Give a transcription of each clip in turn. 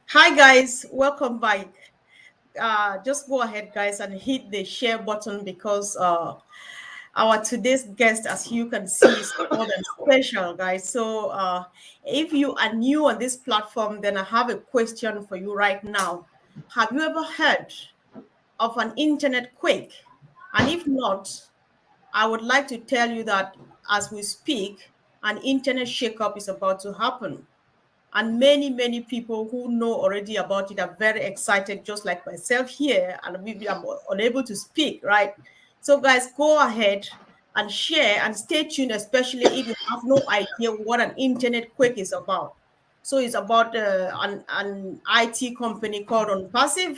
Hi guys, welcome back. Just go ahead, guys, and hit the share button because our today's guest, as you can see, is more than special, guys. So if you are new on this platform, then I have a question for you right now. Have you ever heard of an internet quake? And if not, I would like to tell you that as we speak, an internet shakeup is about to happen. And many people who know already about it are very excited, just like myself here, and maybe I'm unable to speak, right? So guys, go ahead and share and stay tuned, especially if you have no idea what an internet quake is about. So it's about an IT company called OnPassive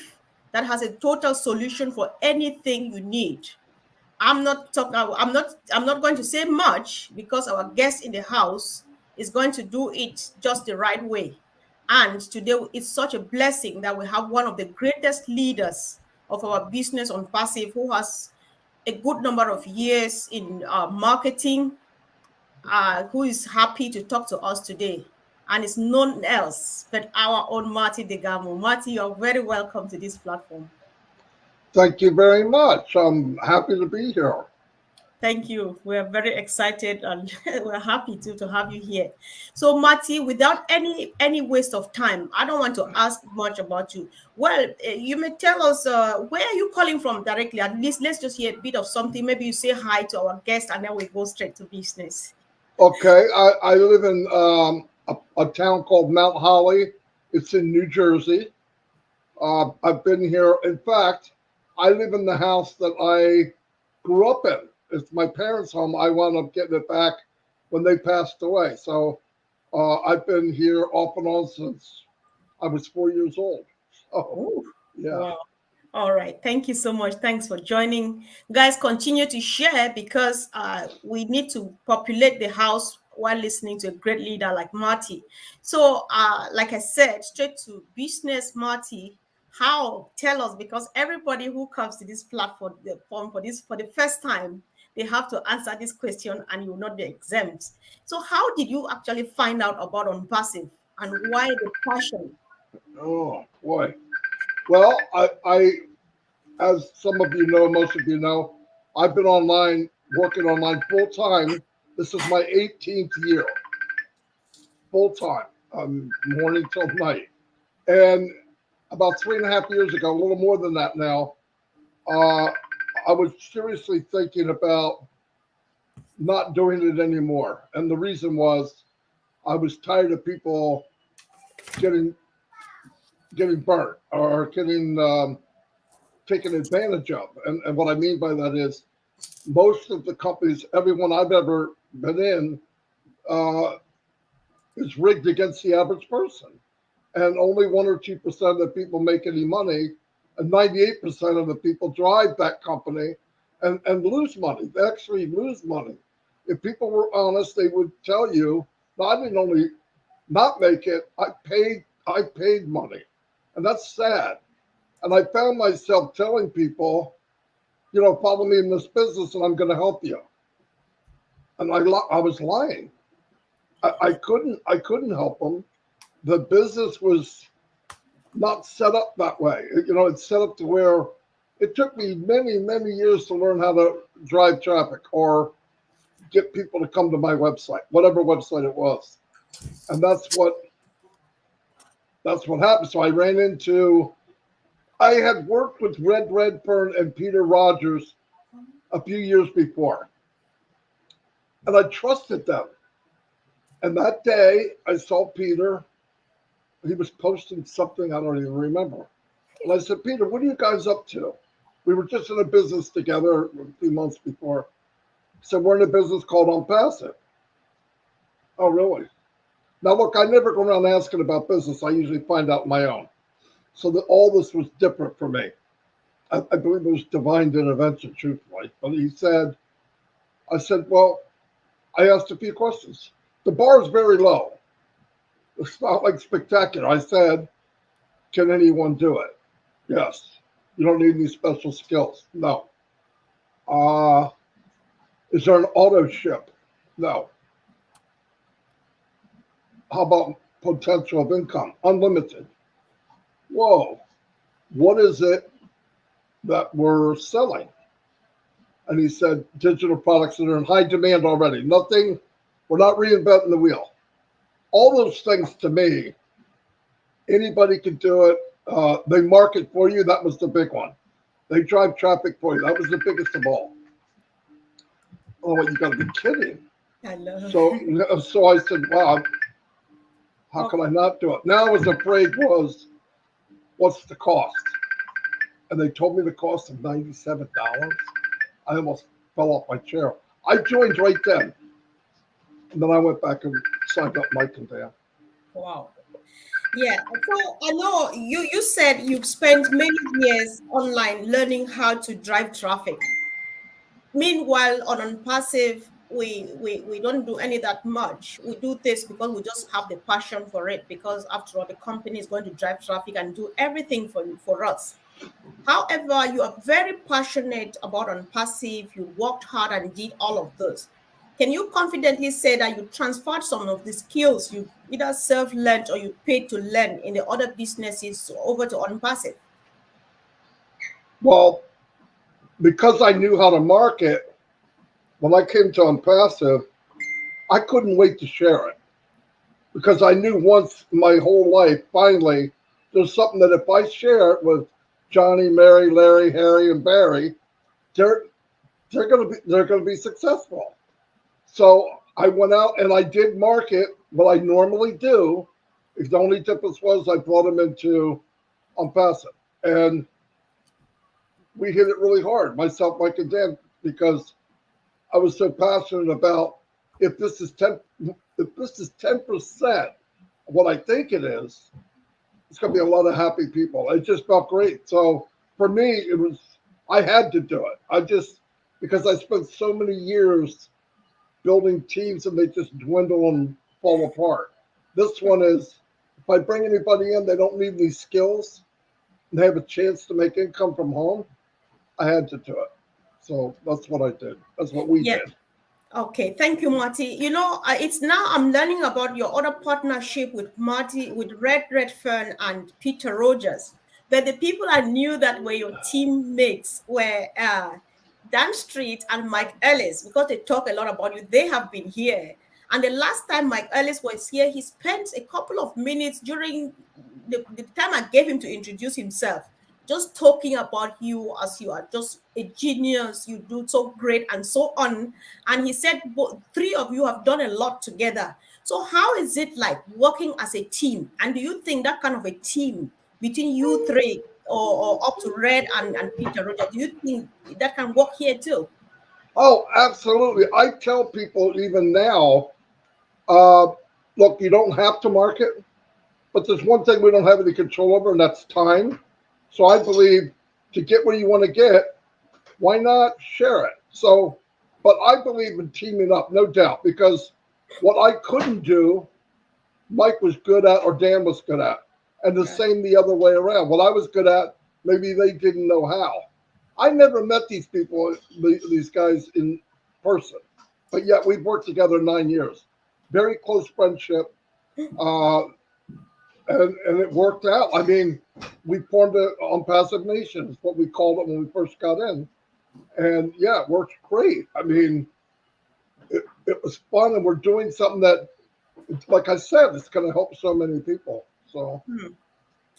that has a total solution for anything you need. I'm not going to say much because our guest in the house is going to do it just the right way. And today it's such a blessing that we have one of the greatest leaders of our business on passive who has a good number of years in marketing, who is happy to talk to us today. And it's none else but our own Marty DeGarmo. Marty, you're very welcome to this platform. Thank you very much. I'm happy to be here. Thank you. We're very excited and we're happy to have you here. So, Marty, without any waste of time, I don't want to ask much about you. Well, you may tell us where are you calling from directly. At least let's just hear a bit of something. Maybe you say hi to our guest and then we go straight to business. Okay, I live in a town called Mount Holly. It's in New Jersey. I've been here. In fact, I live in the house that I grew up in. It's my parents' home. I wound up getting it back when they passed away. So I've been here off and on since I was 4 years old. So, Oh, yeah. wow. All right. Thank you so much. Thanks for joining. Guys, continue to share because we need to populate the house while listening to a great leader like Marty. So, like I said, straight to business, Marty. How? Tell us, because everybody who comes to this platform, the form for this for the first time, they have to answer this question, and you will not be exempt. So, how did you actually find out about OnPassive, and why the passion? Oh, boy. Well, as some of you know, most of you know, I've been working online full time. This is my 18th year, full time, morning till night. And about 3.5 years ago, a little more than that now, uh, I was seriously thinking about not doing it anymore. And the reason was I was tired of people getting burnt or getting taken advantage of. And what I mean by that is most of the companies, everyone I've ever been in, uh, is rigged against the average person. And only 1 or 2% of the people make any money, and 98% of the people drive that company and lose money. They actually lose money. If people were honest, they would tell you, no, I didn't only not make it, I paid money. And that's sad. And I found myself telling people, follow me in this business and I'm going to help you. And I was lying. I couldn't help them. The business was not set up that way. It's set up to where it took me many years to learn how to drive traffic or get people to come to my website, whatever website it was. And that's what happened. So I had worked with Red Redfern and Peter Rogers a few years before, and I trusted them. And that day, I saw Peter. He was posting something I don't even remember. And I said, Peter, what are you guys up to? We were just in a business together a few months before. So we're in a business called OnPassive. Oh, really? Now, look, I never go around asking about business. I usually find out my own. So that all this was different for me. I believe it was divine intervention, truthfully. But I said, well, I asked a few questions. The bar is very low. It's not like spectacular. I said, can anyone do it? Yes. You don't need any special skills. No. Is there an auto ship? No. How about potential of income? Unlimited. whoa, what is it that we're selling? And he said, digital products that are in high demand already. Nothing, we're not reinventing the wheel. All those things to me, anybody can do it. They market for you. That was the big one. They drive traffic for you. That was the biggest of all. Oh, you got to be kidding. I love. So I said, wow, how can I not do it? Now I was afraid what's the cost? And they told me the cost of $97. I almost fell off my chair. I joined right then. And then I went back and signed up Mike and Dan. Wow. Yeah. So I know you said you've spent many years online learning how to drive traffic. Meanwhile, on ONPASSIVE, we don't do any that much. We do this because we just have the passion for it, because after all, the company is going to drive traffic and do everything for us. However, you are very passionate about ONPASSIVE. You worked hard and did all of this. Can you confidently say that you transferred some of the skills you either self-learned or you paid to learn in the other businesses over to ONPASSIVE? Well, because I knew how to market, when I came to ONPASSIVE, I couldn't wait to share it. Because I knew once my whole life, finally, there's something that if I share it with Johnny, Mary, Larry, Harry, and Barry, they're gonna be successful. So I went out and I did market what I normally do. The only difference was I brought them into ONPASSIVE, and we hit it really hard, myself, Mike, and Dan, because I was so passionate about if this is 10% of what I think it is, it's going to be a lot of happy people. It just felt great. So for me, I had to do it. Because I spent so many years building teams and they just dwindle and fall apart. This one is, if I bring anybody in, they don't need these skills, and they have a chance to make income from home, I had to do it. So that's what I did. That's what we did. Okay, thank you, Marty. You know, it's now I'm learning about your other partnership with Marty, with Red Fern and Peter Rogers. But the people I knew that were your teammates were Dan Street and Mike Ellis, because they talk a lot about you. They have been here. And the last time Mike Ellis was here, he spent a couple of minutes during the time I gave him to introduce himself, just talking about you as you are just a genius, you do so great and so on. And he said three of you have done a lot together. So how is it like working as a team? And do you think that kind of a team between you three or up to Red and Peter Roger, do you think that can work here too? Oh, absolutely. I tell people even now, look, you don't have to market, but there's one thing we don't have any control over, and that's time. So I believe to get where you want to get, why not share it? So, but I believe in teaming up, no doubt, because what I couldn't do, Mike was good at or Dan was good at. And the same the other way around. What I was good at, maybe they didn't know how. I never met these people, these guys in person, but yet we've worked together 9 years. Very close friendship. And it worked out. I mean, we formed an ONPASSIVE Nation, is what we called it when we first got in. And yeah, it worked great. I mean, it was fun, and we're doing something that, like I said, it's going to help so many people. So,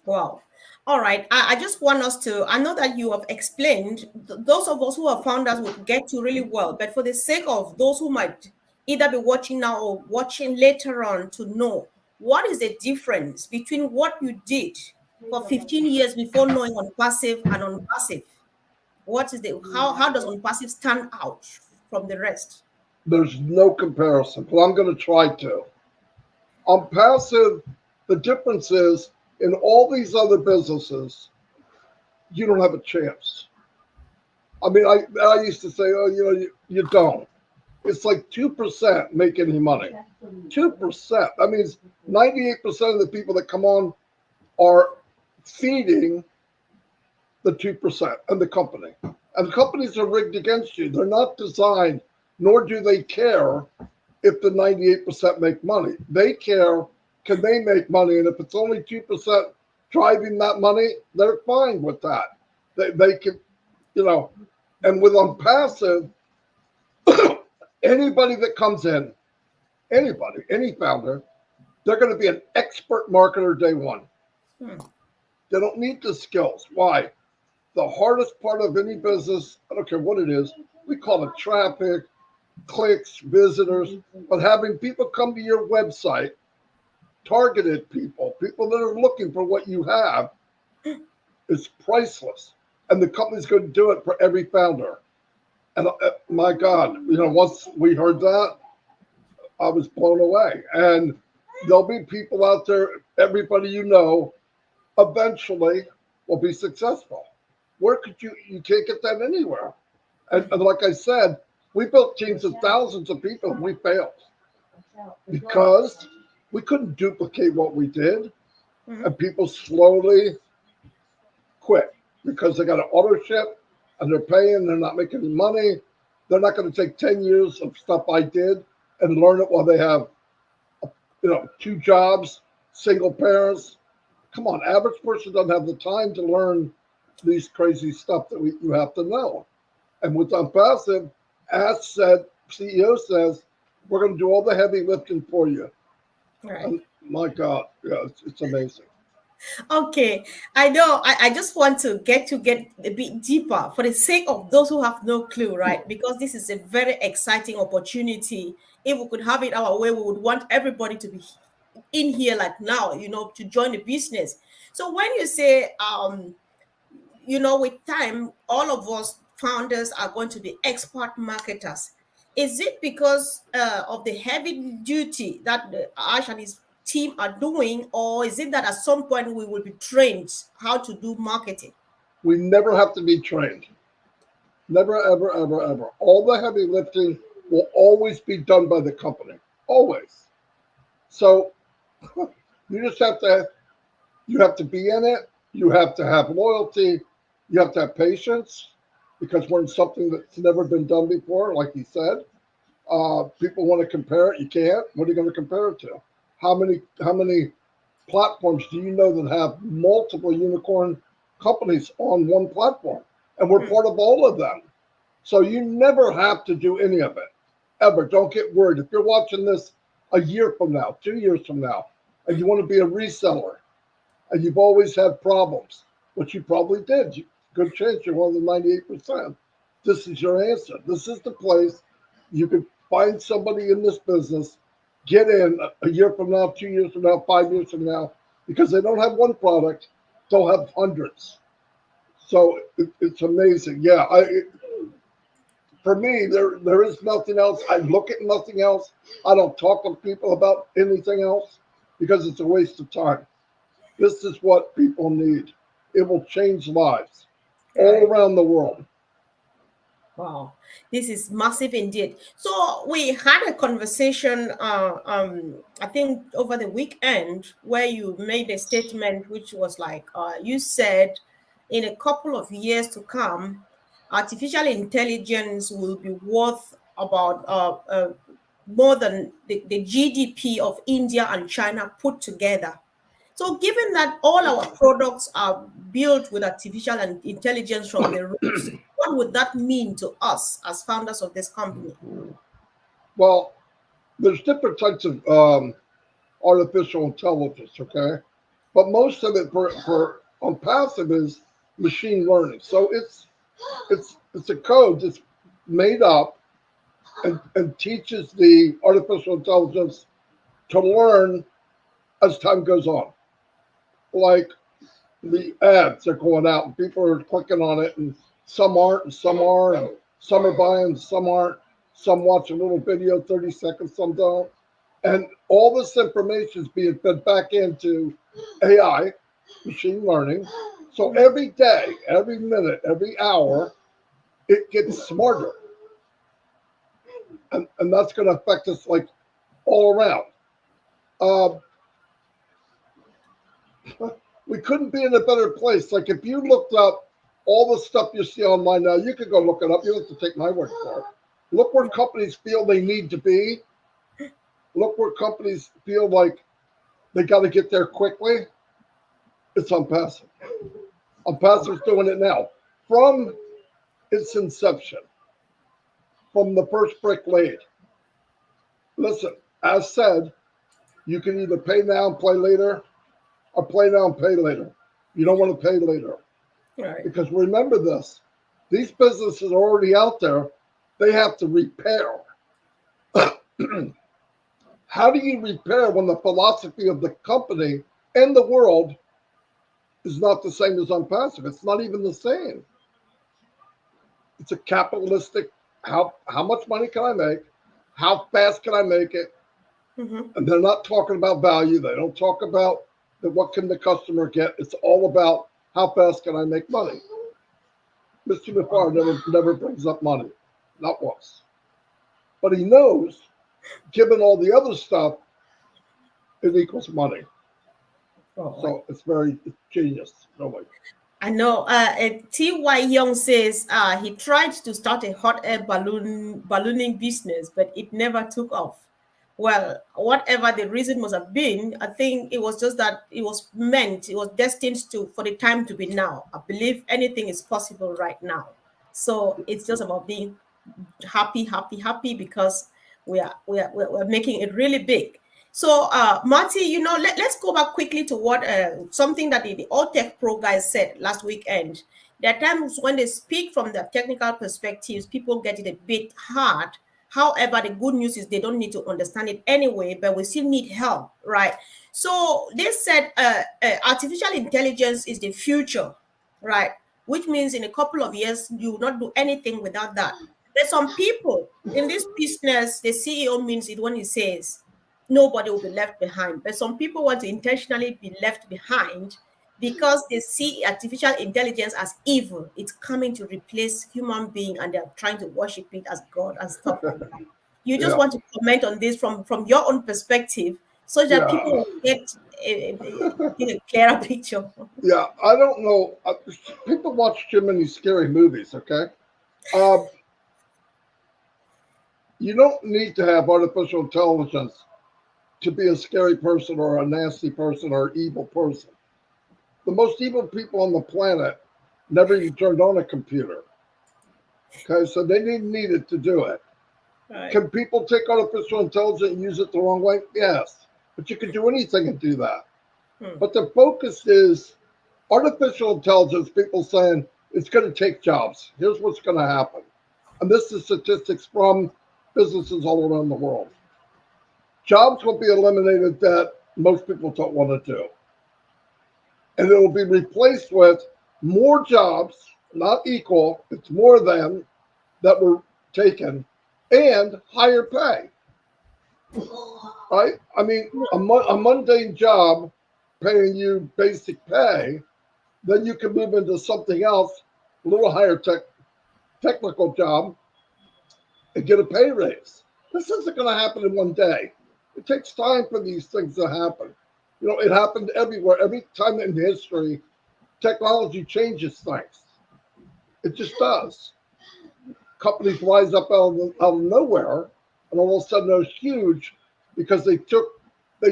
wow. All right. I just want us to, I know that you have explained, those of us who are founders will get to really well, but for the sake of those who might either be watching now or watching later on to know, what is the difference between what you did for 15 years before knowing ONPASSIVE and ONPASSIVE? What is how does ONPASSIVE stand out from the rest? there's no comparison, but I'm going to try to. ONPASSIVE, the difference is in all these other businesses, you don't have a chance. I mean, I used to say, oh, you don't. It's like 2% make any money. 2%. That means 98% of the people that come on are feeding the 2% and the company. And the companies are rigged against you. They're not designed, nor do they care if the 98% make money. They care, can they make money? And if it's only 2%, driving that money, they're fine with that. They can, you know, and with ONPASSIVE, anybody that comes in, anybody, any founder, they're going to be an expert marketer day one. They don't need the skills. Why? The hardest part of any business, I don't care what it is, we call it traffic, clicks, visitors, but having people come to your website, targeted people, people that are looking for what you have, is priceless. And the company's going to do it for every founder. And my God, once we heard that, I was blown away. And there'll be people out there, everybody eventually will be successful. Where could you can't get that anywhere. And like I said, we built teams of thousands of people and we failed because we couldn't duplicate what we did. And people slowly quit because they got an auto ship and they're paying, they're not making any money. They're not going to take 10 years of stuff I did and learn it while they have, 2 jobs, single parents. Come on, average person doesn't have the time to learn these crazy stuff that you have to know. And with ONPASSIVE, as said, CEO says, we're going to do all the heavy lifting for you. Right. And my God, yeah, it's amazing. Okay, I know. I just want to get a bit deeper for the sake of those who have no clue, right? Because this is a very exciting opportunity. If we could have it our way, we would want everybody to be in here like now, to join the business. So when you say, with time, all of us founders are going to be expert marketers. Is it because of the heavy duty that Ash and his team are doing, or is it that at some point we will be trained how to do marketing? We never have to be trained. Never, ever, ever, ever. All the heavy lifting will always be done by the company. Always. So you just have to be in it. You have to have loyalty. You have to have patience because we're in something that's never been done before, like he said. People want to compare it. You can't. What are you going to compare it to? How many platforms do you know that have multiple unicorn companies on one platform? And we're part of all of them. So you never have to do any of it, ever. Don't get worried. If you're watching this a year from now, 2 years from now, and you want to be a reseller, and you've always had problems, which you probably did, good chance you're one of the 98%. This is your answer. This is the place you could find somebody in this business, get in a year from now, 2 years from now, 5 years from now, because they don't have one product, they'll have hundreds. So it's amazing. Yeah, for me, there is nothing else. I look at nothing else. I don't talk to people about anything else because it's a waste of time. This is what people need. It will change lives all around the world. Wow, this is massive indeed. So we had a conversation, I think over the weekend, where you made a statement which was like, you said, in a couple of years to come, artificial intelligence will be worth about more than the GDP of India and China put together. So given that all our products are built with artificial intelligence from the roots, what would that mean to us as founders of this company? Well, there's different types of artificial intelligence, okay? But most of it for ONPASSIVE is machine learning. So it's a code that's made up and teaches the artificial intelligence to learn as time goes on. Like the ads are going out and people are clicking on it and some aren't and some are and some are buying, some aren't. Some watch a little video, 30 seconds, some don't. And all this information is being fed back into AI, machine learning. So every day, every minute, every hour, it gets smarter. And that's going to affect us like all around. We couldn't be in a better place. Like if you looked up all the stuff you see online now, you could go look it up. You don't have to take my word for it. Look where companies feel they need to be. Look where companies feel like they got to get there quickly. It's ONPASSIVE. ONPASSIVE's doing it now. From its inception, from the first brick laid. Listen, as said, you can either pay now and play later, or play now and pay later. You don't want to pay later. Right. Because remember this, these businesses are already out there. They have to repair. How do you repair when the philosophy of the company and the world is not the same as ONPASSIVE? It's not even the same. It's a capitalistic, how much money can I make? How fast can I make it? Mm-hmm. And they're not talking about value. They don't talk about what can the customer get. It's all about how fast can I make money. Mr. Mufareh never brings up money, not once. But he knows, given all the other stuff, it equals money. Oh, so it's very genius. No way. I know. T.Y. Young says he tried to start a hot air ballooning business, but it never took off. Well, whatever the reason must have been, I think it was just that it was destined for the time to be now. I believe anything is possible right now. So it's just about being happy because we're making it really big. So, Marty, let's go back quickly to what something that the All Tech Pro guys said last weekend. There are times when they speak from the technical perspectives, people get it a bit hard. However, the good news is they don't need to understand it anyway, but we still need help, right? So they said artificial intelligence is the future, right? Which means in a couple of years, you will not do anything without that. There's some people in this business, the CEO means it when he says, nobody will be left behind. But some people want to intentionally be left behind because they see artificial intelligence as evil. It's coming to replace human being and they're trying to worship it as God and stuff like that. You just Yeah. want to comment on this from your own perspective so that people will get a clearer picture. Yeah, I don't know. People watch too many scary movies, okay? You don't need to have artificial intelligence to be a scary person or a nasty person or evil person. The most evil people on the planet never even turned on a computer. Okay, so they didn't need it to do it. Right. Can people take artificial intelligence and use it the wrong way? Yes, but you can do anything and do that. But the focus is artificial intelligence, people saying it's going to take jobs. Here's what's going to happen. And this is statistics from businesses all around the world. Jobs will be eliminated that most people don't want to do. And it will be replaced with more jobs, not equal, it's more than that were taken, and higher pay. Right? I mean, a mundane job paying you basic pay, then you can move into something else, a little higher technical job, and get a pay raise. This isn't going to happen in one day. It takes time for these things to happen. You know, it happened everywhere. Every time in history, technology changes things. It just does. Companies rise up out of nowhere, and all of a sudden they're huge because they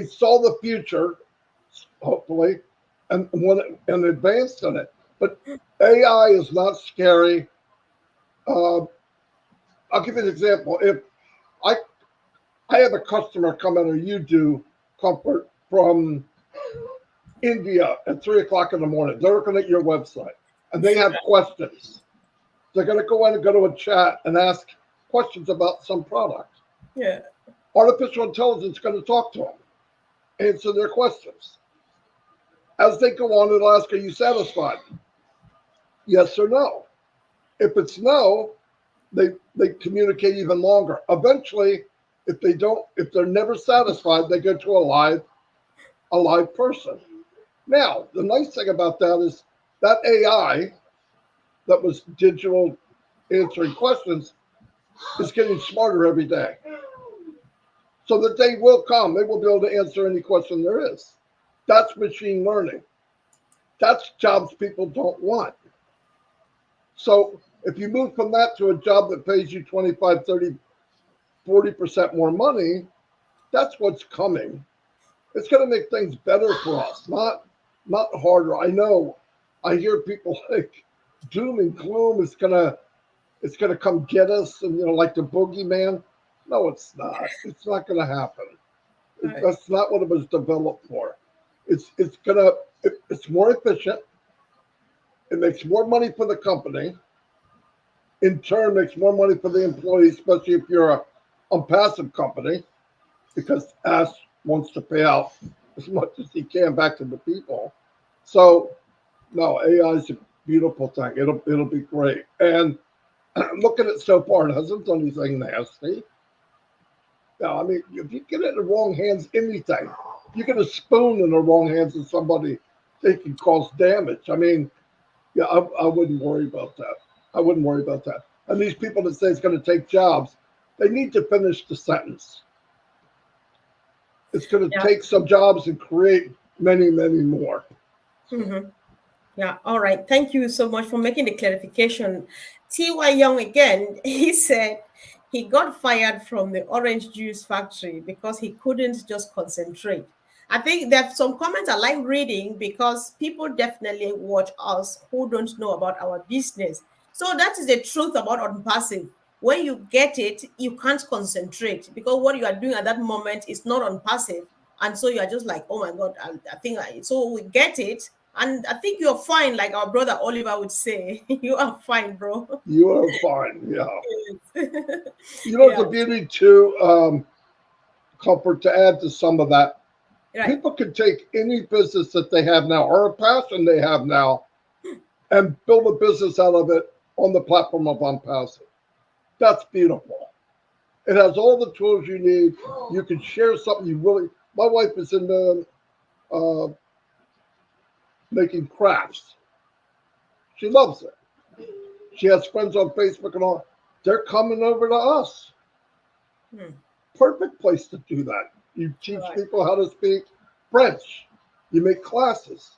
saw the future, hopefully, and advanced in it. But AI is not scary. I'll give you an example. If I have a customer come in, or you do, Comfort, from India at 3 o'clock in the morning. They're looking at your website and they have questions. They're going to go in and go to a chat and ask questions about some product. Yeah. Artificial intelligence is going to talk to them, answer their questions. As they go on, it'll ask, are you satisfied? Yes or no. If it's no, they communicate even longer. Eventually, if they're never satisfied, they go to a live person. Now, the nice thing about that is that AI that was digital answering questions is getting smarter every day. So the day will come, they will be able to answer any question there is. That's machine learning. That's jobs people don't want. So if you move from that to a job that pays you 25, 30, 40% more money, that's what's coming. It's going to make things better for us, not not harder. I know. I hear people like doom and gloom is gonna come get us, and like the boogeyman. No, it's not. It's not gonna happen. Right. That's not what it was developed for. It's gonna it's more efficient. It makes more money for the company. In turn, makes more money for the employee, especially if you're a passive company, because Ash wants to pay out as much as he can back to the people. So no, AI is a beautiful thing. It'll be great. And look at it so far, it hasn't done anything nasty. No, I mean, if you get it in the wrong hands, anything. You get a spoon in the wrong hands of somebody, they can cause damage. I mean, yeah, I wouldn't worry about that. I wouldn't worry about that. And these people that say it's going to take jobs, they need to finish the sentence. It's going to Yeah. take some jobs and create many, many more. Mm-hmm. Yeah, all right. Thank you so much for making the clarification. T.Y. Young again, he said he got fired from the orange juice factory because he couldn't just concentrate. I think there's some comments I like reading because people definitely watch us who don't know about our business. So that is the truth about unpassive. When you get it, you can't concentrate because what you are doing at that moment is not unpassive. And so you are just like, oh my God, I think so we get it. And I think you're fine, like our brother Oliver would say. You are fine, bro. You are fine. Yeah. The Yeah, beauty too, comfort to add to some of that. right. People can take any business that they have now or a passion they have now and build a business out of it on the platform of OnPassive. That's beautiful. It has all the tools you need. You can share something you really. My wife is in the making crafts. She loves it. She has friends on Facebook and all. They're coming over to us. Hmm. Perfect place to do that. You teach Right. people how to speak French. You make classes.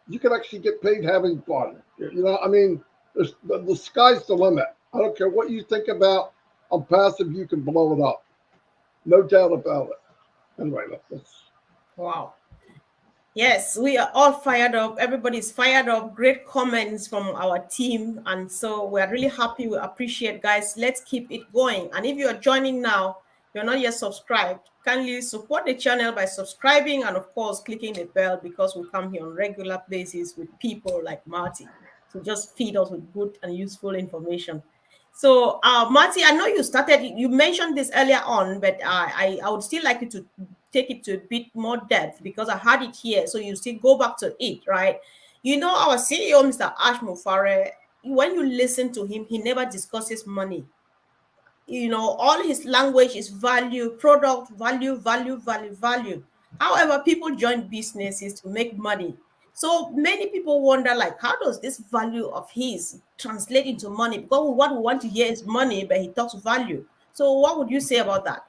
You can actually get paid having fun. I mean, the sky's the limit. I don't care what you think about OnPassive, you can blow it up. No doubt about it. Anyway, that's Wow. Yes, we are all fired up. Everybody's fired up. Great comments from our team. And so we're really happy. We appreciate, guys. Let's keep it going. And if you are joining now, you're not yet subscribed, kindly support the channel by subscribing and, of course, clicking the bell because we come here on regular basis with people like Marty to just feed us with good and useful information. So, Marty, I know you mentioned this earlier on, but I would still like you to take it to a bit more depth because I had it here. So you still go back to it, right? You know, our CEO, Mr. ASHMUFAREH, when you listen to him, he never discusses money. You know, all his language is value, product, value, value, value, value. However, people join businesses to make money. So many people wonder, like, how does this value of his translate into money? Because what we want to hear is money, but he talks value. So what would you say about that?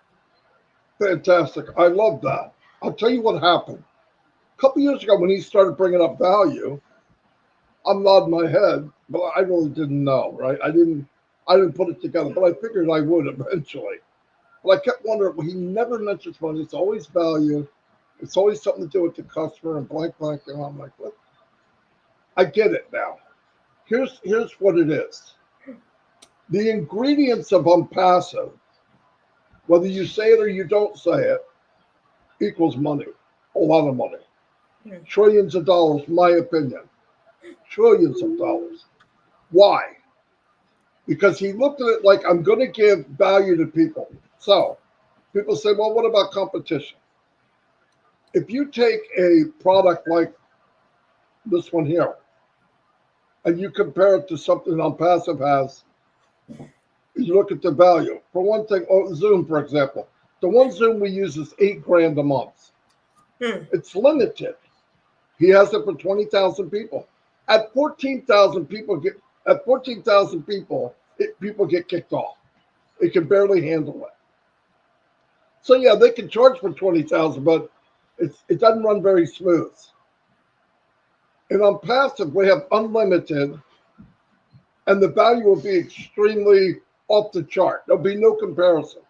fantastic. I love that. I'll tell you what happened. A couple years ago, when he started bringing up value, I'm nodding my head, but I really didn't know, right? I didn't put it together, but I figured I would eventually. But I kept wondering, well, he never mentions money. It's always value. It's always something to do with the customer and blank, blank. And I'm like, what? I get it now. Here's what it is. The ingredients of OnPassive, whether you say it or you don't say it, equals money. A lot of money. Hmm. Trillions of dollars, my opinion. Trillions of dollars. Why? Because he looked at it like I'm going to give value to people. So people say, well, what about competition? If you take a product like this one here and you compare it to something OnPassive has, you look at the value. For one thing, Zoom, for example, the one Zoom we use is $8,000 a month. Hmm. It's limited. He has it for 20,000 people. At 14,000 people people get kicked off. It can barely handle it. So yeah, they can charge for 20,000, but it doesn't run very smooth. And OnPassive, we have unlimited, and the value will be extremely off the chart. There'll be no comparison.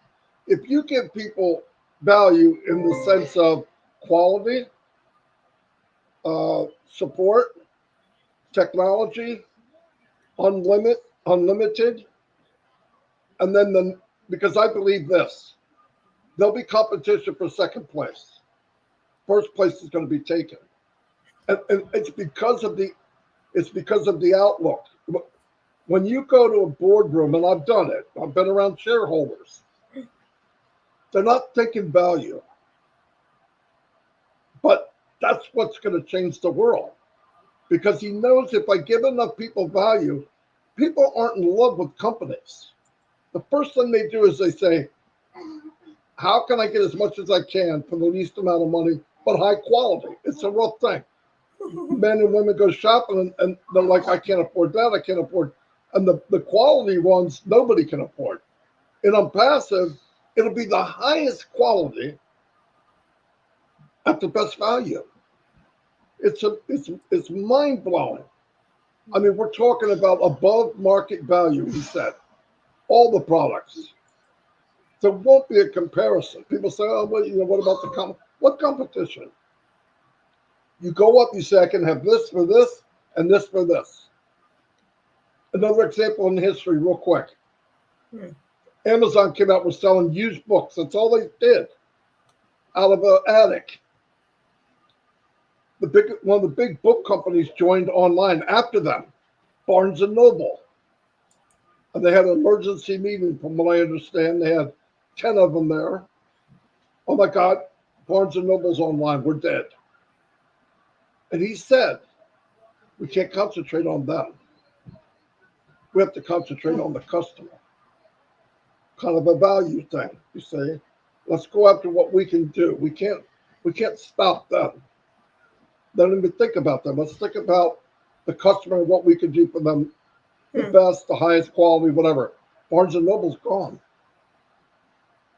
If you give people value in the sense of quality, support, technology, unlimited, and then because I believe this, there'll be competition for second place. First place is going to be taken, and it's because of the outlook. When you go to a boardroom, and I've done it, I've been around shareholders. They're not thinking value, but that's what's going to change the world. Because he knows if I give enough people value, people aren't in love with companies. The first thing they do is they say, how can I get as much as I can for the least amount of money, but high quality? It's a rough thing. Men and women go shopping and they're like, I can't afford that, I can't afford. And the quality ones, nobody can afford. And on passive, it'll be the highest quality at the best value. It's mind blowing. I mean, we're talking about above market value, he said. All the products. There won't be a comparison. People say, oh, well, what about what competition? You go up, you say, I can have this for this and this for this. Another example in history, real quick. Amazon came out with selling used books. That's all they did. Out of an attic. One of the big book companies joined online after them, Barnes and Noble. And they had an emergency meeting, from what I understand. They had 10 of them there. Oh my God, Barnes and Noble's online. We're dead. And he said, we can't concentrate on them. We have to concentrate on the customer. Kind of a value thing, you see. Let's go after what we can do. We can't stop them. Don't even think about them. Let's think about the customer and what we can do for them. The best, the highest quality, whatever. Barnes and Noble's gone.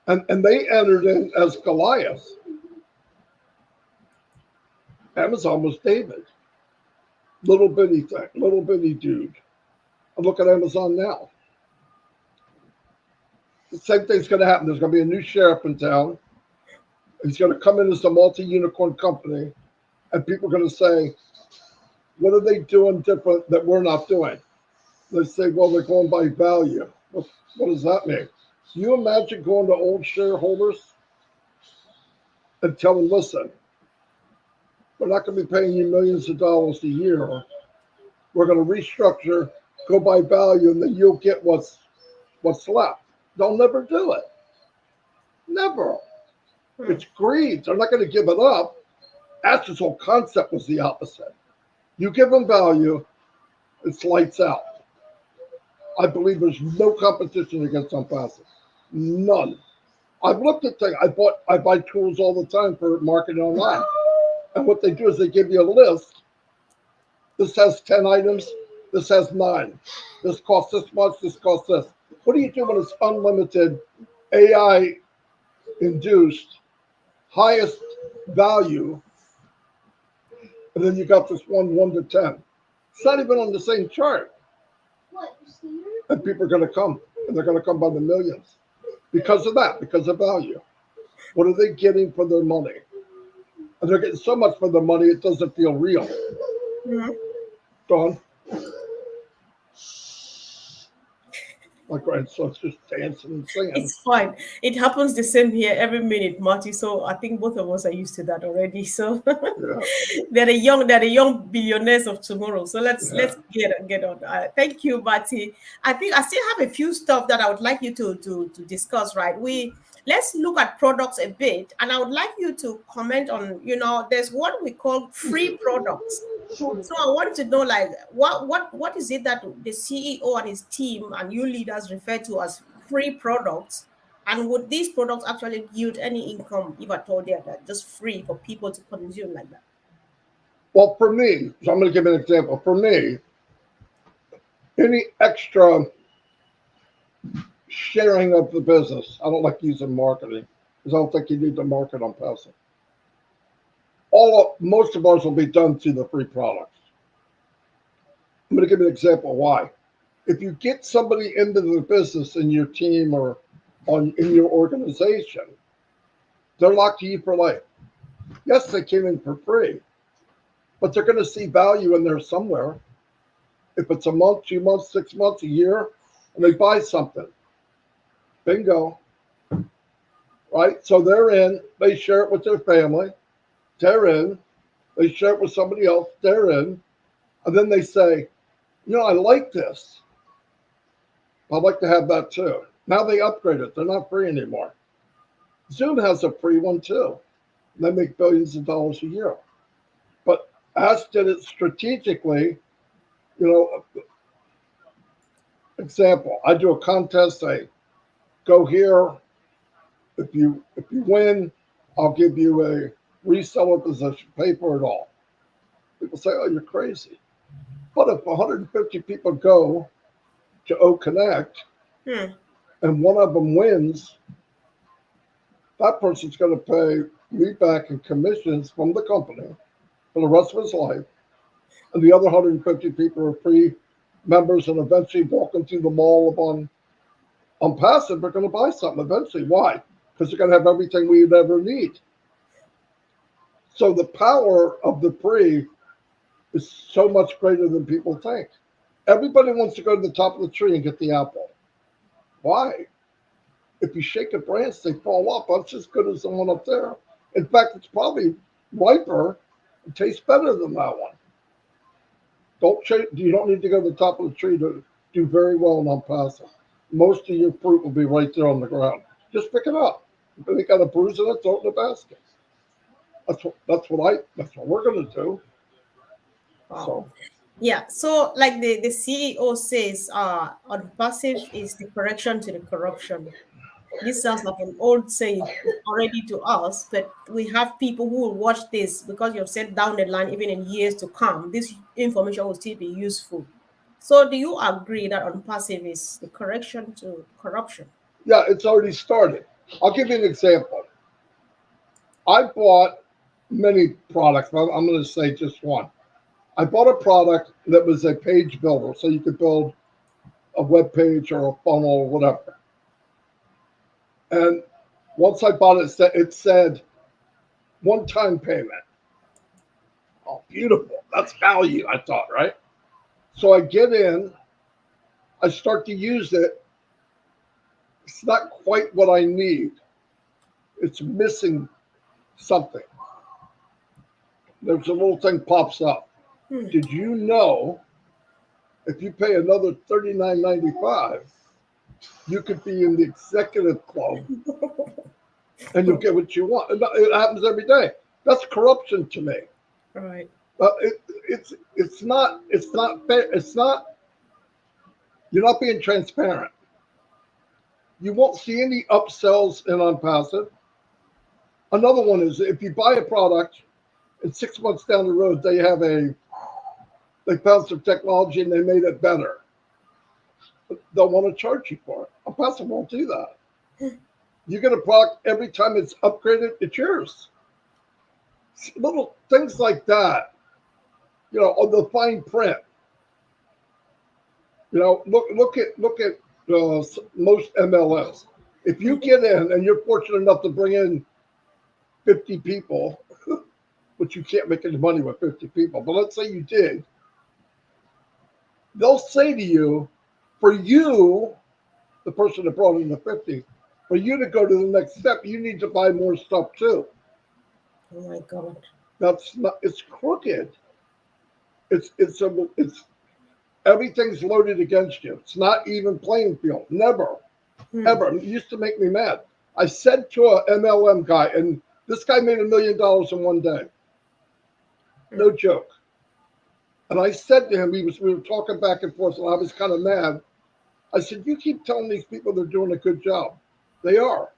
And they entered in as Goliath. Amazon was David. Little bitty thing, little bitty dude. And look at Amazon now. The same thing's going to happen. There's going to be a new sheriff in town. He's going to come in as a multi-unicorn company. And people are going to say, what are they doing different that we're not doing? They say, well, they're going by value. What does that mean? Can you imagine going to old shareholders and tell them, listen, we're not going to be paying you millions of dollars a year. We're going to restructure, go by value, and then you'll get what's left. They'll never do it. Never. It's greed. They're not going to give it up. Ash's whole concept was the opposite. You give them value, it's lights out. I believe there's no competition against ONPASSIVE. None. I've looked at things. I buy tools all the time for marketing online. And what they do is they give you a list. This has 10 items. This has 9. This costs this much. This costs this. What do you do when it's unlimited, AI induced, highest value, and then you got this 1 to 10? It's not even on the same chart. And people are going to come, and they're going to come by the millions because of that, because of value. What are they getting for their money? And they're getting so much for their money, it doesn't feel real. Dawn? My grandson's just dancing and singing. It's fine. It happens the same here every minute, Marty. So I think both of us are used to that already. So they're the young billionaires of tomorrow. So let's get on. Thank you, Marty. I think I still have a few stuff that I would like you to discuss. Right? Let's look at products a bit, and I would like you to comment on. There's what we call free products. So I want to know, like, what is it that the CEO and his team and you leaders refer to as free products, and would these products actually yield any income if at all they're just free for people to consume like that? Well, for me, so I'm going to give an example. For me, any extra sharing of the business, I don't like using marketing because I don't think you need to market on passive. Most of ours will be done through the free products. I'm going to give you an example why. If you get somebody into the business in your team or in your organization, they're locked to you for life. Yes, they came in for free, but they're going to see value in there somewhere. If it's a month, 2 months, 6 months, a year, and they buy something, bingo, right? So they're in, they share it with their family, they're in, they share it with somebody else, they're in, and then they say, I like this. I'd like to have that too. Now they upgrade it. They're not free anymore. Zoom has a free one too. They make billions of dollars a year. But Ash did it strategically. Example, I do a contest. I go here. If you win, I'll give you a reseller position. Pay for it all. People say, "Oh, you're crazy." But if 150 people go to O Connect and one of them wins, that person's going to pay me back in commissions from the company for the rest of his life. And the other 150 people are free members, and eventually walking through the mall on Passive, they're going to buy something eventually. Why? Because they're going to have everything we would ever need. So the power of the free is so much greater than people think. Everybody wants to go to the top of the tree and get the apple. Why? If you shake a branch, they fall off. That's as good as the one up there. In fact, it's probably riper and tastes better than that one. You don't need to go to the top of the tree to do very well in ONPASSIVE. Most of your fruit will be right there on the ground. Just pick it up. If they got a bruise in it, throw it in the basket. That's what we're going to do. Wow. So. Yeah, so like the CEO says, ONPASSIVE is the correction to the corruption. This sounds like an old saying already to us, but we have people who will watch this because you've said down the line, even in years to come, this information will still be useful. So do you agree that ONPASSIVE is the correction to corruption? Yeah, it's already started. I'll give you an example. I bought many products, but I'm going to say just one. I bought a product that was a page builder, so you could build a web page or a funnel or whatever. And once I bought it, it said one-time payment. Oh, beautiful. That's value, I thought, right? So I get in, I start to use it. It's not quite what I need. It's missing something. There's a little thing pops up. Did you know if you pay another $39.95, you could be in the executive club and you'll get what you want? It happens every day. That's corruption to me. Right. It's not fair. It's not. You're not being transparent. You won't see any upsells in ONPASSIVE. Another one is if you buy a product and 6 months down the road they found some technology and they made it better. They'll want to charge you for it. ONPASSIVE won't do that. You get a product every time it's upgraded, it's yours. Little things like that, on the fine print. Look at most MLMs. If you get in and you're fortunate enough to bring in 50 people, which you can't make any money with 50 people, but let's say you did, they'll say to you, for you, the person that brought in the 50, for you to go to the next step, you need to buy more stuff too. Oh my God. It's crooked. It's everything's loaded against you. It's not even playing field. Never, ever. It used to make me mad. I said to a MLM guy, and this guy made $1 million in one day. No joke. And I said to him, we were talking back and forth, and I was kind of mad. I said, you keep telling these people they're doing a good job. They are.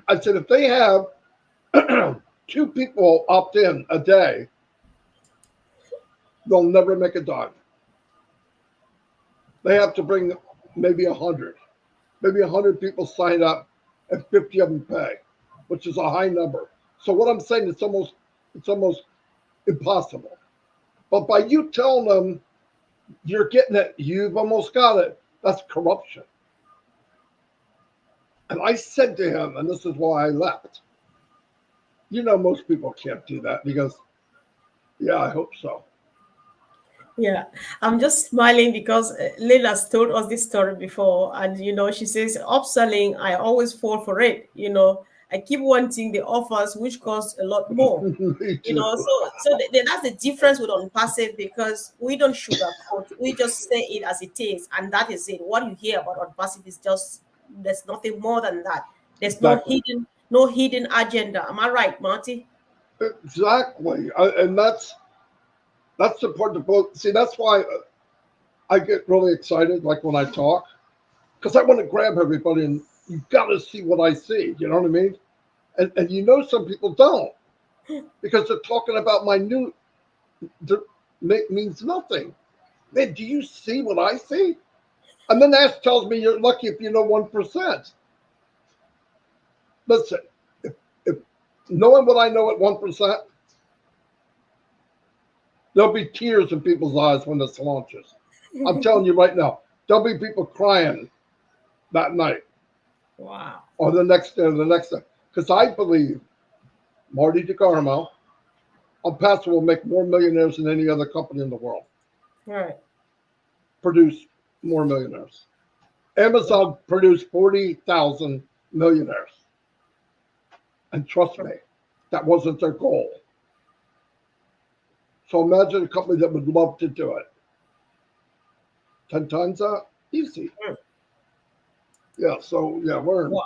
I said, if they have 2 people opt in a day, they'll never make a dime. They have to bring maybe 100. Maybe 100 people sign up and 50 of them pay, which is a high number. So what I'm saying, it's almost impossible. But by you telling them you're getting it, you've almost got it, that's corruption. And I said to him, and this is why I left, You know, most people can't do that because, yeah, I hope so. Yeah, I'm just smiling because Leila's told us this story before, and she says upselling, I always fall for it. I keep wanting the offers which cost a lot more. Me too. That's the difference with on passive, because we don't sugarcoat, we just say it as it is, and that is it. What you hear about on passive is just, there's nothing more than that. There's Exactly. no hidden agenda. Am I right, Marty? Exactly. And that's the part of both. See, that's why I get really excited, like when I talk, because I want to grab everybody and you got to see what I see. You know what I mean? And some people don't because they're talking about minute that means nothing. Man, do you see what I see? And then Ash tells me you're lucky if you know 1%. Listen, if knowing what I know at 1%, there'll be tears in people's eyes when this launches. I'm telling you right now, there'll be people crying that night Wow. or the next day or the next day. Because I believe Marty DeGarmo, ONPASSIVE will make more millionaires than any other company in the world. All right. Produce more millionaires. Amazon produced 40,000 millionaires. And trust me, that wasn't their goal. So imagine a company that would love to do it. 10 times that? Easy. Yeah, so yeah, we're in Wow.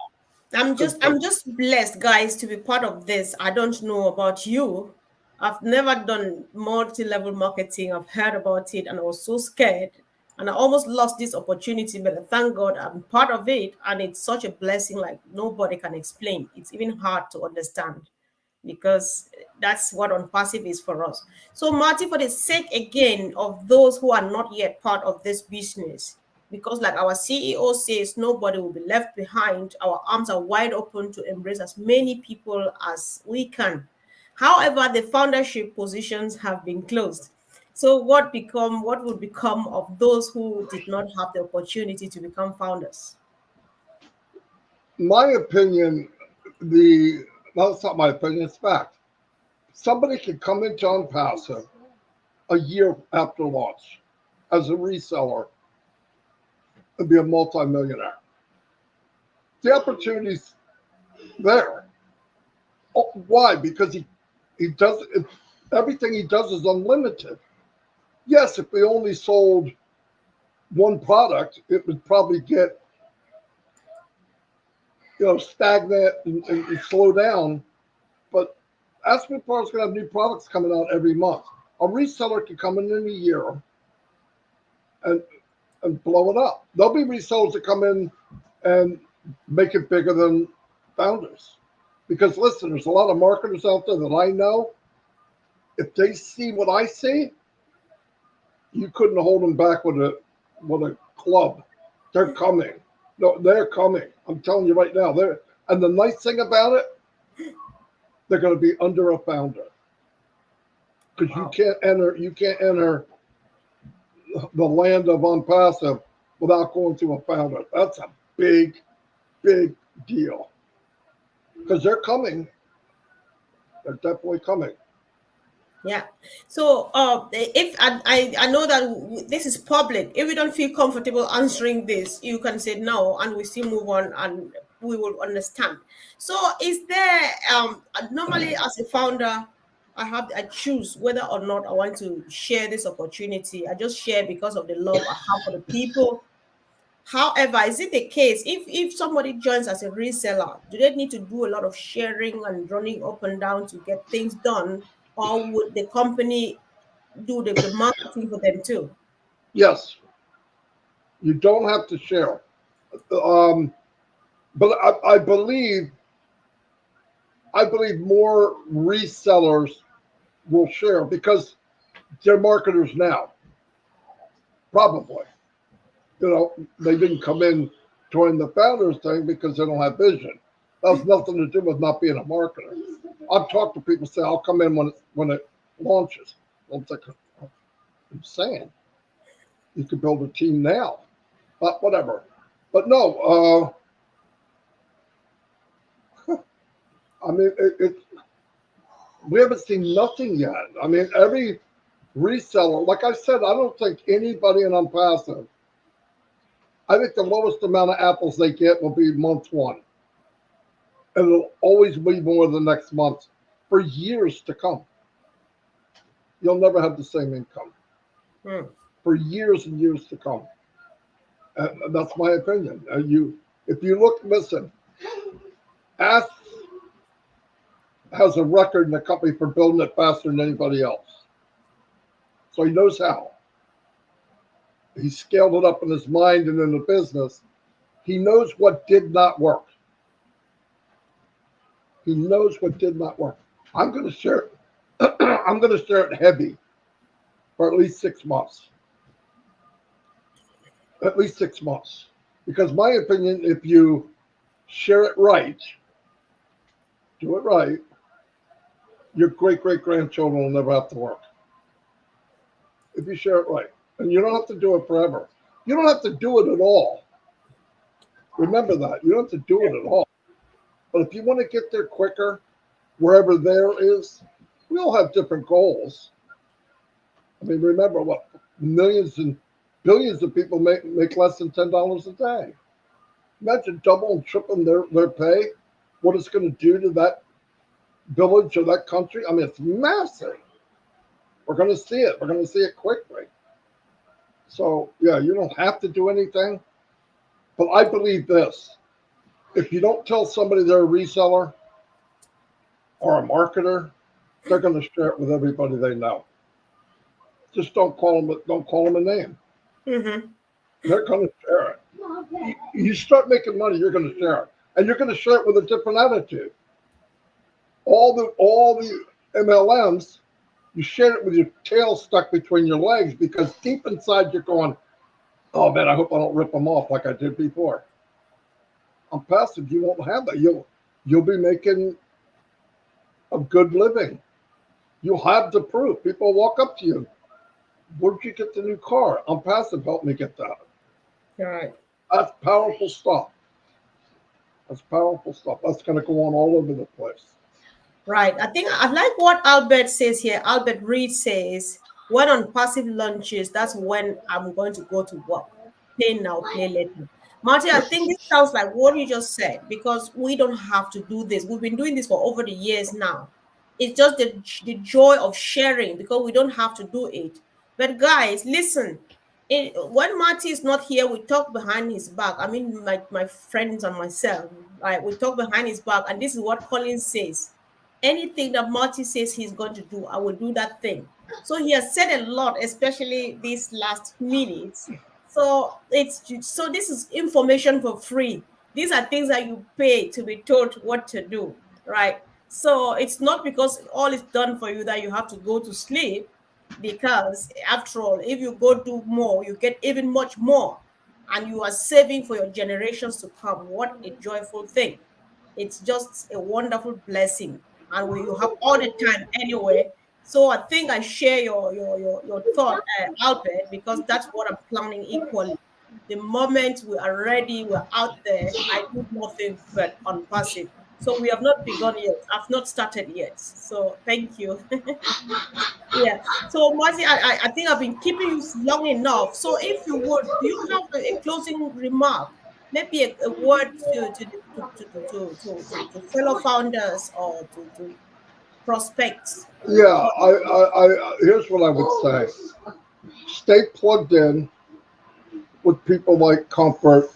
I'm good just place. I'm just blessed, guys, to be part of this. I don't know about you. I've never done multi-level marketing. I've heard about it and I was so scared. And I almost lost this opportunity, but I thank God I'm part of it. And it's such a blessing like nobody can explain. It's even hard to understand, because that's what on passive is for us. So, Marty, for the sake again of those who are not yet part of this business, because like our CEO says, nobody will be left behind. Our arms are wide open to embrace as many people as we can. However, the foundership positions have been closed. So what would become of those who did not have the opportunity to become founders? My opinion, the no, it's not my opinion, it's fact. Somebody could come into ONPASSIVE a year after launch as a reseller and be a multimillionaire. The opportunity's there. Oh, why? Because he does everything he does is unlimited. Yes, if we only sold one product, it would probably get stagnant and slow down. But ASHMUFAREH is going to have new products coming out every month. A reseller can come in a year and blow it up. There'll be resellers that come in and make it bigger than founders. Because listen, there's a lot of marketers out there that I know. If they see what I see, you couldn't hold them back with a club. They're coming. No, they're coming. I'm telling you right now. And the nice thing about it, they're going to be under a founder. Because Wow. you can't enter the land of ONPASSIVE without going through a founder. That's a big, big deal. Because they're coming. They're definitely coming. Yeah. So, if I know that this is public, if we don't feel comfortable answering this, you can say no, and we still move on, and we will understand. So, is there normally as a founder, I choose whether or not I want to share this opportunity. I just share because of the love I have for the people. However, is it the case if somebody joins as a reseller, do they need to do a lot of sharing and running up and down to get things done, or would the company do the marketing for them too? Yes, you don't have to share. Um, but I believe more resellers will share because they're marketers now. Probably. They didn't come in join the founders thing because they don't have vision. That has nothing to do with not being a marketer. I've talked to people say I'll come in when it launches. I'm like, I'm saying you could build a team now, but whatever. But no, I mean we haven't seen nothing yet. I mean, every reseller, like I said, I don't think anybody in ONPASSIVE, I think the lowest amount of apples they get will be month one. And it'll always be more the next month for years to come. You'll never have the same income for years and years to come. And that's my opinion. If you look, listen, Ask has a record in the company for building it faster than anybody else. So he knows how. He scaled it up in his mind and in the business. He knows what did not work. He knows what did not work. I'm going to share it. I'm going to share it heavy for at least 6 months. At least 6 months. Because my opinion, if you share it right, do it right, your great-great-grandchildren will never have to work. If you share it right. And you don't have to do it forever. You don't have to do it at all. Remember that. You don't have to do it at all. But if you want to get there quicker, wherever there is, we all have different goals. I mean, remember what? Millions and billions of people make less than $10 a day. Imagine double and tripling their pay, what it's going to do to that village or that country. I mean, it's massive. We're going to see it. We're going to see it quickly. So, yeah, you don't have to do anything. But I believe this. If you don't tell somebody they're a reseller or a marketer, they're going to share it with everybody they know. Just don't call them a name. Mm-hmm. They're going to share it. You start making money, you're going to share it. And you're going to share it with a different attitude. All the MLMs, you share it with your tail stuck between your legs because deep inside you're going, oh man, I hope I don't rip them off like I did before. ONPASSIVE, you won't have that. You'll be making a good living. You'll have the proof. People walk up to you. Where'd you get the new car? ONPASSIVE helped me get that. All right. That's powerful stuff. That's powerful stuff. That's going to go on all over the place. Right. I think I like what Albert says here. Albert Reed says, when ONPASSIVE launches, that's when I'm going to go to work. Pay now, pay later. Marty, I think this sounds like what you just said, because we don't have to do this. We've been doing this for over the years now. It's just the joy of sharing because we don't have to do it. But guys, listen, when Marty is not here, we talk behind his back. I mean, my friends and myself, right? We talk behind his back, and this is what Colin says. Anything that Marty says he's going to do, I will do that thing. So he has said a lot, especially these last minutes. So this is information for free. These are things that you pay to be told what to do, right? So it's not because all is done for you that you have to go to sleep, because after all, if you go do more, you get even much more, and you are saving for your generations to come. What a joyful thing. It's just a wonderful blessing, and you have all the time anyway. So I think I share your thought, Albert, because that's what I'm planning equally. The moment we are ready, we're out there. I do nothing but ONPASSIVE. So we have not begun yet. I've not started yet. So thank you. Yeah. So Marty, I think I've been keeping you long enough. So if you would, do you have a closing remark? Maybe a word to fellow founders or to prospects. Yeah, I here's what I would say. Stay plugged in with people like Comfort.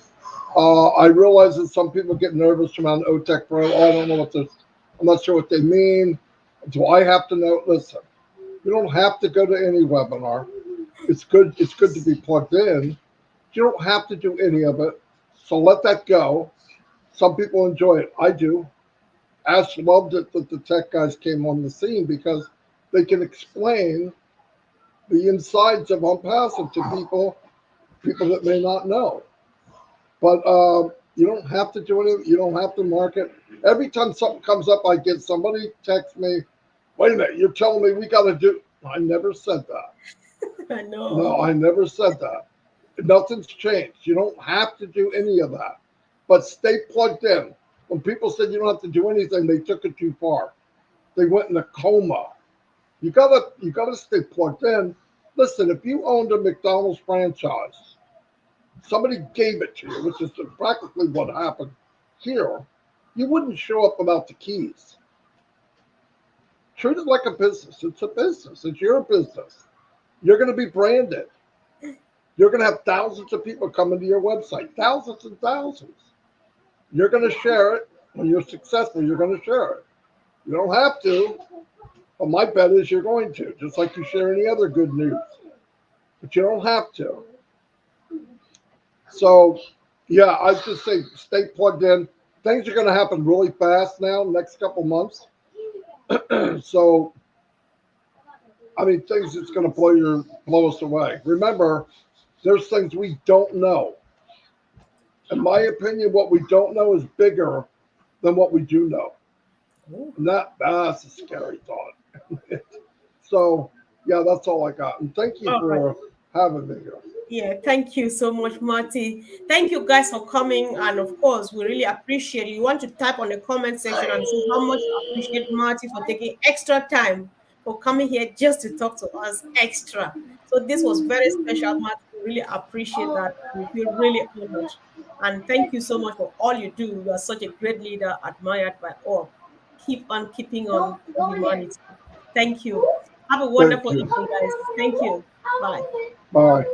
I realize that some people get nervous around OTech Pro. I don't know what this, I'm not sure what they mean. Do I have to know? Listen, you don't have to go to any webinar. It's good to be plugged in. You don't have to do any of it. So let that go. Some people enjoy it. I do. Ash loved it that the tech guys came on the scene because they can explain the insides of ONPASSIVE to people that may not know. But you don't have to do anything. You don't have to market. Every time something comes up, I get somebody text me, wait a minute, you're telling me we got to do. I never said that. I know. No, I never said that. Nothing's changed. You don't have to do any of that. But stay plugged in. When people said you don't have to do anything, they took it too far. they went in a coma. You gotta stay plugged in. Listen, if you owned a McDonald's franchise, somebody gave it to you, which is practically what happened here, you wouldn't show up without the keys. Treat it like a business. It's a business. It's your business. You're going to be branded. You're going to have thousands of people coming to your website, thousands and thousands. You're going to share it. When you're successful, you're going to share it. You don't have to, but my bet is you're going to, just like you share any other good news. But you don't have to. So, yeah, I just say stay plugged in. Things are going to happen really fast now, next couple months. So, I mean, things that's going to blow us away. Remember, there's things we don't know. In my opinion, what we don't know is bigger than what we do know. And that's a scary thought. So, yeah, that's all I got. And thank you for having me here. Yeah, thank you so much, Marty. Thank you guys for coming. And of course, we really appreciate it. You want to type on the comment section and say how much you appreciate Marty for taking extra time for coming here just to talk to us extra. So this was very special, Marty. We really appreciate that. We feel really honored. And thank you so much for all you do. You are such a great leader, admired by all. Keep on keeping on humanity. Thank you. Have a Thank wonderful you. evening, guys. Thank you. Bye. Bye.